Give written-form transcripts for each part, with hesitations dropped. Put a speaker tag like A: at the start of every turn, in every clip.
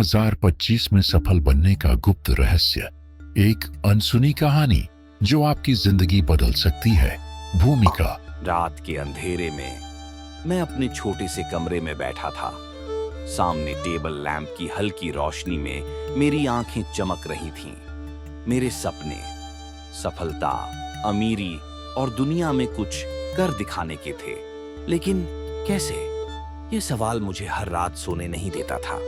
A: 2025 में सफल बनने का गुप्त रहस्य, एक अनसुनी कहानी जो आपकी जिंदगी बदल सकती है। भूमिका।
B: रात के अंधेरे में मैं अपने छोटे से कमरे में बैठा था। सामने टेबल लैंप की हल्की रोशनी में मेरी आंखें चमक रही थीं। मेरे सपने, सफलता, अमीरी और दुनिया में कुछ कर दिखाने के थे, लेकिन कैसे? ये सवाल मुझे हर रात सोने नहीं देता था।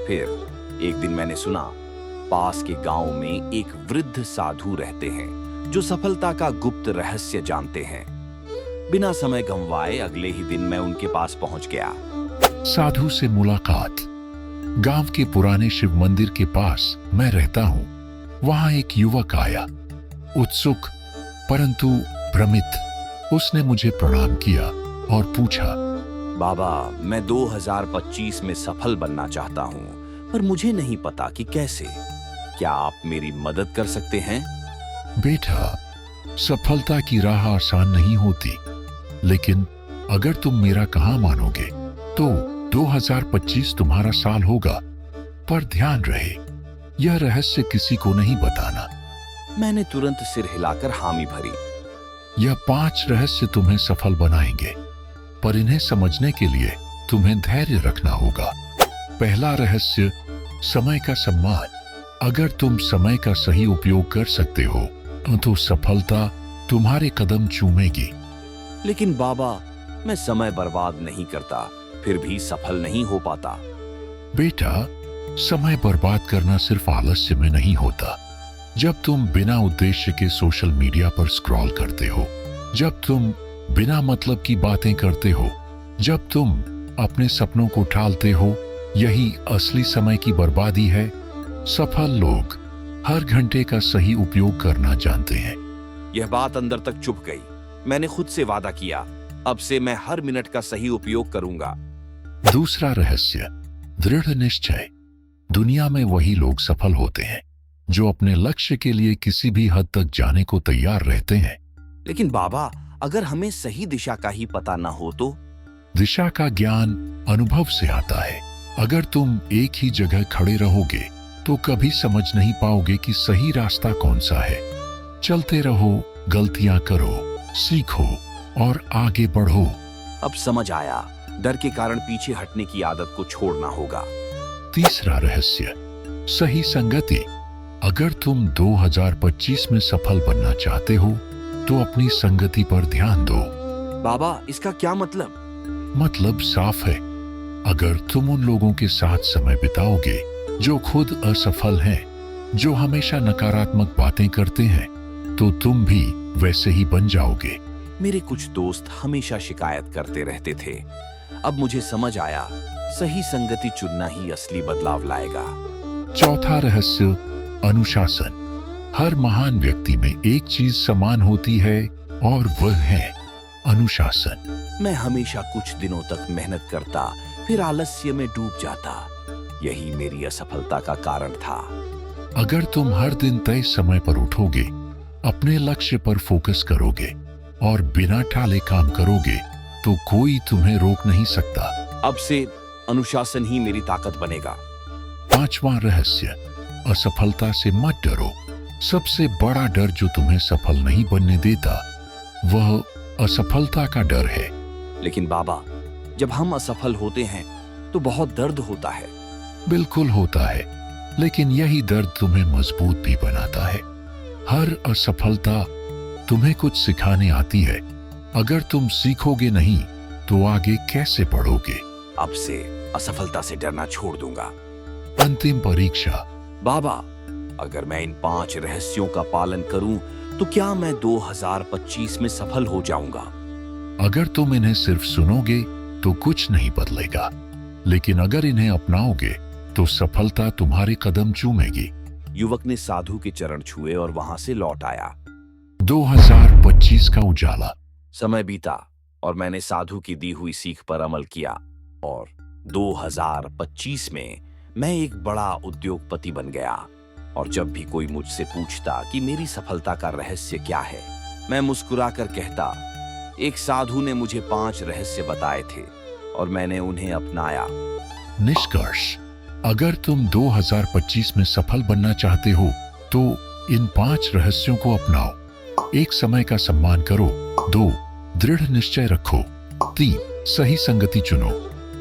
B: फिर एक दिन मैंने सुना, पास के गांव में एक वृद्ध साधु रहते हैं जो सफलता का गुप्त रहस्य जानते हैं। बिना समय गंवाए अगले ही दिन मैं उनके पास पहुंच गया।
A: साधु से मुलाकात। गांव के पुराने शिव मंदिर के पास मैं रहता हूं। वहां एक युवक आया, उत्सुक परंतु भ्रमित। उसने मुझे प्रणाम किया और पूछा,
B: बाबा, मैं 2025 में सफल बनना चाहता हूं, पर मुझे नहीं पता कि कैसे। क्या आप मेरी मदद कर सकते हैं?
A: बेटा, सफलता की राह आसान नहीं होती, लेकिन अगर तुम मेरा कहा मानोगे तो 2025 तुम्हारा साल होगा। पर ध्यान रहे, यह रहस्य किसी को नहीं बताना।
B: मैंने तुरंत सिर हिलाकर हामी भरी।
A: यह 5 रहस्य तुम्हें सफल बनाएंगे, पर इन्हें समझने के लिए तुम्हें धैर्य रखना होगा। पहला रहस्य, समय का सम्मान। अगर तुम समय का सही उपयोग कर सकते हो तो सफलता तुम्हारे कदम चूमेगी।
B: लेकिन बाबा, मैं समय बर्बाद नहीं करता, फिर भी सफल नहीं हो पाता।
A: बेटा, समय बर्बाद करना सिर्फ आलस्य में नहीं होता। जब तुम बिना उद्देश्य के सोशल मीडिया पर स्क्रॉल करते हो, जब तुम बिना मतलब की बातें करते हो, जब तुम अपने सपनों को टालते हो, यही असली समय की बर्बादी है। सफल लोग हर घंटे का सही उपयोग करना जानते हैं।
B: यह बात अंदर तक चुभ गई। मैंने खुद से वादा किया, अब से मैं हर मिनट का सही उपयोग करूंगा।
A: दूसरा रहस्य, दृढ़ निश्चय। दुनिया में वही लोग सफल होते हैं जो अपने लक्ष्य के लिए किसी भी हद तक जाने को तैयार रहते हैं।
B: लेकिन बाबा, अगर हमें सही दिशा का ही पता न हो तो?
A: दिशा का ज्ञान अनुभव से आता है। अगर तुम एक ही जगह खड़े रहोगे तो कभी समझ नहीं पाओगे कि सही रास्ता कौन सा है। चलते रहो, गलतियां करो, सीखो और आगे बढ़ो।
B: अब समझ आया, डर के कारण पीछे हटने की आदत को छोड़ना होगा।
A: तीसरा रहस्य, सही संगति। अगर तुम 2025 में सफल बनना चाहते हो तो अपनी संगति पर ध्यान दो।
B: बाबा, इसका क्या मतलब?
A: मतलब साफ है। अगर तुम उन लोगों के साथ समय बिताओगे जो खुद असफल हैं, जो हमेशा नकारात्मक बातें करते हैं, तो तुम भी वैसे ही बन जाओगे।
B: मेरे कुछ दोस्त हमेशा शिकायत करते रहते थे। अब मुझे समझ आया, सही संगति चुनना ही असली बदलाव लाएगा।
A: चौथा रहस्य, अनुशासन। हर महान व्यक्ति में एक चीज समान होती है और वह है अनुशासन।
B: मैं हमेशा कुछ दिनों तक मेहनत करता, फिर आलस्य में डूब जाता। यही मेरी असफलता का कारण था।
A: अगर तुम हर दिन तय समय पर उठोगे, अपने लक्ष्य पर फोकस करोगे और बिना टाले काम करोगे तो कोई तुम्हें रोक नहीं सकता।
B: अब से अनुशासन ही मेरी ताकत बनेगा।
A: पांचवा रहस्य, असफलता से मत डरो। सबसे बड़ा डर जो तुम्हें सफल नहीं बनने देता, वह असफलता का डर है।
B: लेकिन बाबा, जब हम असफल होते हैं तो बहुत दर्द होता है।
A: बिल्कुल होता है, लेकिन यही दर्द तुम्हें मजबूत भी बनाता है। हर असफलता तुम्हें कुछ सिखाने आती है। अगर तुम सीखोगे नहीं तो आगे कैसे बढ़ोगे?
B: अब से असफलता से डरना छोड़ दूंगा।
A: अंतिम परीक्षा।
B: बाबा, अगर मैं इन 5 रहस्यों का पालन करूं तो क्या मैं 2025 में सफल हो जाऊंगा?
A: अगर तुम इन्हें सिर्फ सुनोगे तो कुछ नहीं बदलेगा, लेकिन अगर इन्हें अपनाओगे तो सफलता तुम्हारे कदम चूमेगी।
B: युवक ने साधु के चरण छुए और वहां से लौट आया।
A: 2025 का उजाला।
B: समय बीता और मैंने साधु की दी हुई सीख पर अमल किया और 2025 में मैं एक बड़ा उद्योगपति बन गया। और जब भी कोई मुझसे पूछता कि मेरी सफलता का रहस्य क्या है, मैं मुस्कुराकर कहता, एक साधु ने मुझे 5 रहस्य बताए थे और मैंने उन्हें अपनाया।
A: निष्कर्ष, अगर तुम 2025 में सफल बनना चाहते हो तो इन 5 रहस्यों को अपनाओ। 1. समय का सम्मान करो। 2. दृढ़ निश्चय रखो। 3. सही संगति चुनो।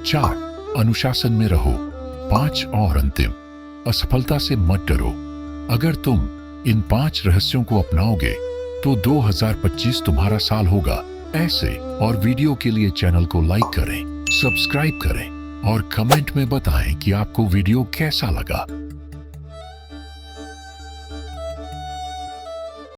A: 4. अनुशासन में रहो। 5 और अंतिम, असफलता से मत डरो। अगर तुम इन 5 रहस्यों को अपनाओगे तो 2025 तुम्हारा साल होगा। ऐसे और वीडियो के लिए चैनल को लाइक करें, सब्सक्राइब करें और कमेंट में बताएं कि आपको वीडियो कैसा लगा।